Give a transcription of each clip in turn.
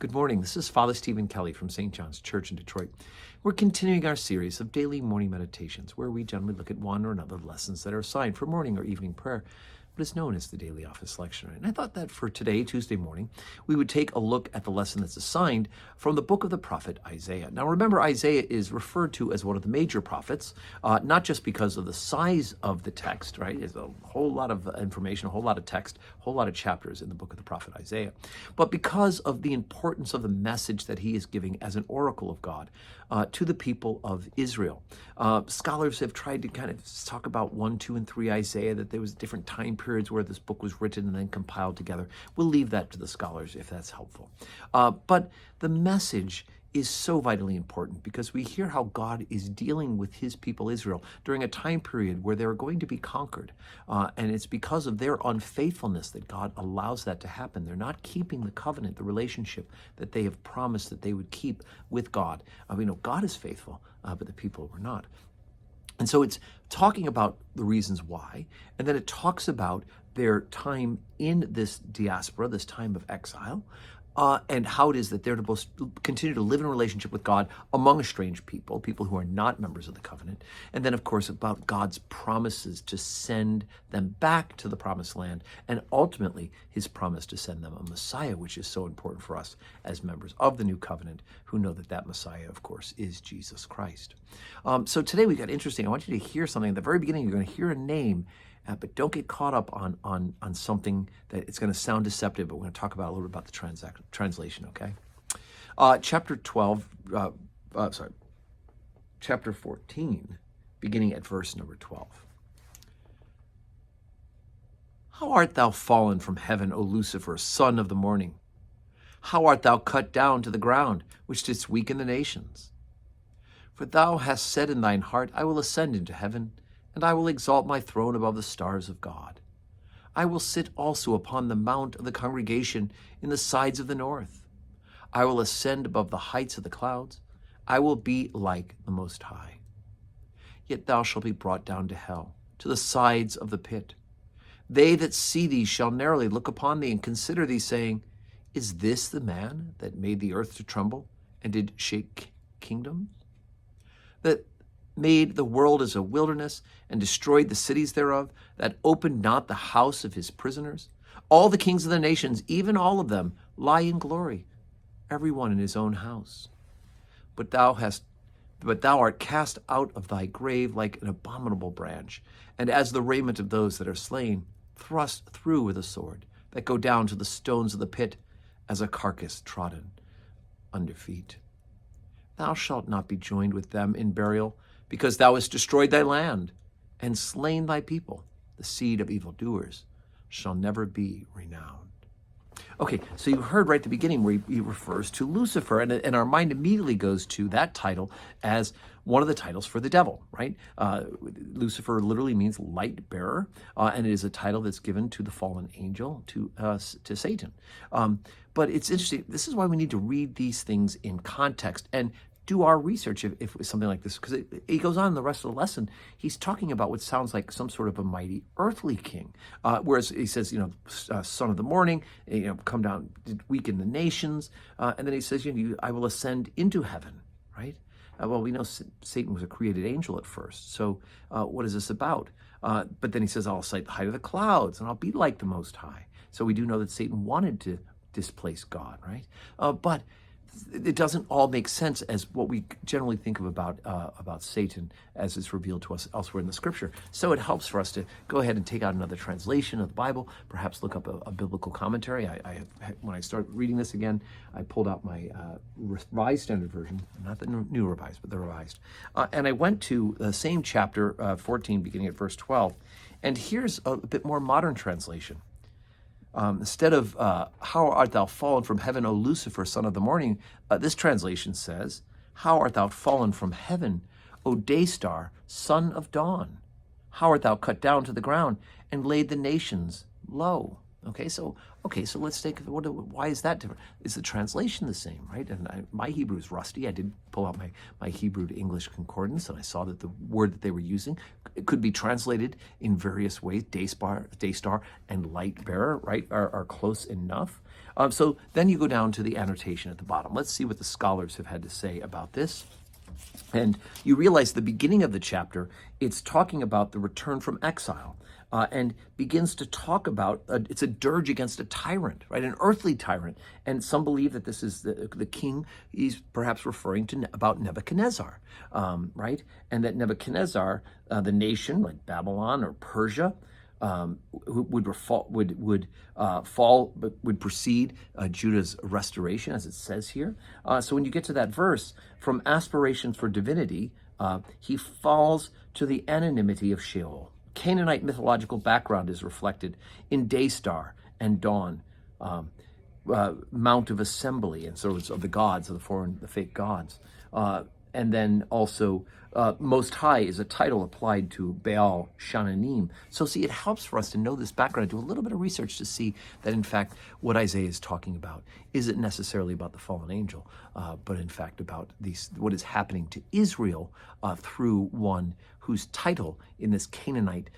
Good morning. This is Father Stephen Kelly from St. John's Church in Detroit. We're continuing our series of daily morning meditations where we generally look at one or another lessons that are assigned for morning or evening prayer, what is known as the daily office lectionary. And I thought that for today, Tuesday morning, we would take a look at the lesson that's assigned from the book of the prophet Isaiah. Now remember, Isaiah is referred to as one of the major prophets, not just because of the size of the text, right? There's a whole lot of information, a whole lot of text, a whole lot of chapters in the book of the prophet Isaiah, but because of the importance of the message that he is giving as an oracle of God to the people of Israel. Scholars have tried to kind of talk about 1, 2, and 3 Isaiah, that there was different time periods where this book was written and then compiled together. We'll leave that to the scholars if that's helpful. But the message is so vitally important because we hear how God is dealing with his people Israel during a time period where they're going to be conquered. And it's because of their unfaithfulness that God allows that to happen. They're not keeping the covenant, the relationship that they have promised that they would keep with God. We know God is faithful, but the people were not. And so it's talking about the reasons why, and then it talks about their time in this diaspora, this time of exile, and how it is that they're to continue to live in a relationship with God among a strange people, people who are not members of the covenant. And then, of course, about God's promises to send them back to the promised land, and ultimately his promise to send them a Messiah, which is so important for us as members of the new covenant who know that that Messiah, of course, is Jesus Christ. So today we got interesting. I want you to hear something. At the very beginning, you're going to hear a name, but don't get caught up on something that it's going to sound deceptive, but we're going to talk about a little bit about the translation, okay? Chapter 14, beginning at verse number 12. How art thou fallen from heaven, O Lucifer, son of the morning? How art thou cut down to the ground, which didst weaken the nations? For thou hast said in thine heart, I will ascend into heaven, and I will exalt my throne above the stars of God. I will sit also upon the mount of the congregation in the sides of the north. I will ascend above the heights of the clouds. I will be like the Most High. Yet thou shalt be brought down to hell, to the sides of the pit. They that see thee shall narrowly look upon thee and consider thee, saying, Is this the man that made the earth to tremble and did shake kingdoms? That made the world as a wilderness and destroyed the cities thereof, that opened not the house of his prisoners. All the kings of the nations, even all of them, lie in glory, every one in his own house. But thou art cast out of thy grave like an abominable branch, and as the raiment of those that are slain, thrust through with a sword, that go down to the stones of the pit, as a carcass trodden under feet. Thou shalt not be joined with them in burial, because thou hast destroyed thy land and slain thy people. The seed of evildoers shall never be renowned. Okay, so you heard right at the beginning where he refers to Lucifer, and our mind immediately goes to that title as one of the titles for the devil, right? Lucifer literally means light bearer, and it is a title that's given to the fallen angel, to Satan. But it's interesting. This is why we need to read these things in context and do our research if it's something like this, because he goes on in the rest of the lesson. He's talking about what sounds like some sort of a mighty earthly king, whereas he says, son of the morning, come down, weaken the nations, and then he says, I will ascend into heaven, right? Well, we know Satan was a created angel at first, so what is this about? But then he says, I'll sight the height of the clouds, and I'll be like the Most High. So we do know that Satan wanted to displace God, right? But it doesn't all make sense as what we generally think of about Satan as it's revealed to us elsewhere in the Scripture. So it helps for us to go ahead and take out another translation of the Bible, perhaps look up a biblical commentary. When I started reading this again, I pulled out my Revised Standard Version, not the New Revised, but the Revised. And I went to the same chapter 14, beginning at verse 12, and here's a bit more modern translation. Instead of, how art thou fallen from heaven, O Lucifer, son of the morning, this translation says, how art thou fallen from heaven, O day star, son of dawn? How art thou cut down to the ground and laid the nations low? Okay, so let's take, why is that different? Is the translation the same, right? And my Hebrew is rusty. I did pull out my Hebrew to English concordance, and I saw that the word that they were using It could be translated in various ways. Day star and light bearer, right, are close enough. So then you go down to the annotation at the bottom. Let's see what the scholars have had to say about this. And you realize the beginning of the chapter, it's talking about the return from exile, and begins to talk about, it's a dirge against a tyrant, right? An earthly tyrant. And some believe that this is the king he's perhaps referring to about Nebuchadnezzar, right? And that Nebuchadnezzar, the nation like Babylon or Persia, would precede Judah's restoration, as it says here. So when you get to that verse, from aspirations for divinity, he falls to the anonymity of Sheol. Canaanite mythological background is reflected in day star and dawn, mount of assembly, and so it's of the gods, of the fake gods. And then also, Most High is a title applied to Baal Shananim. So see, it helps for us to know this background, do a little bit of research to see that, in fact, what Isaiah is talking about isn't necessarily about the fallen angel, but in fact about what is happening to Israel through one whose title in this Canaanite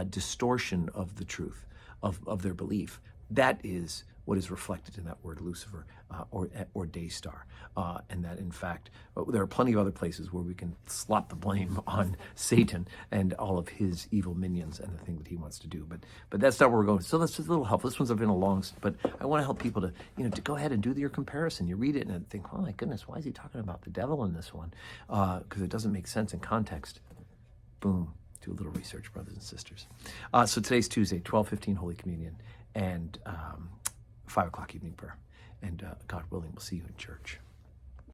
distortion of the truth, of their belief. That is what is reflected in that word Lucifer or day star. And that, in fact, there are plenty of other places where we can slap the blame on Satan and all of his evil minions and the thing that he wants to do. But that's not where we're going. So that's just a little helpful. This one's been a long, but I want to help people to go ahead and do your comparison. You read it and think, oh my goodness, why is he talking about the devil in this one? Because it doesn't make sense in context. Boom. Do a little research, brothers and sisters. So today's Tuesday, 12:15 Holy Communion, and 5 o'clock evening prayer. And God willing, we'll see you in church.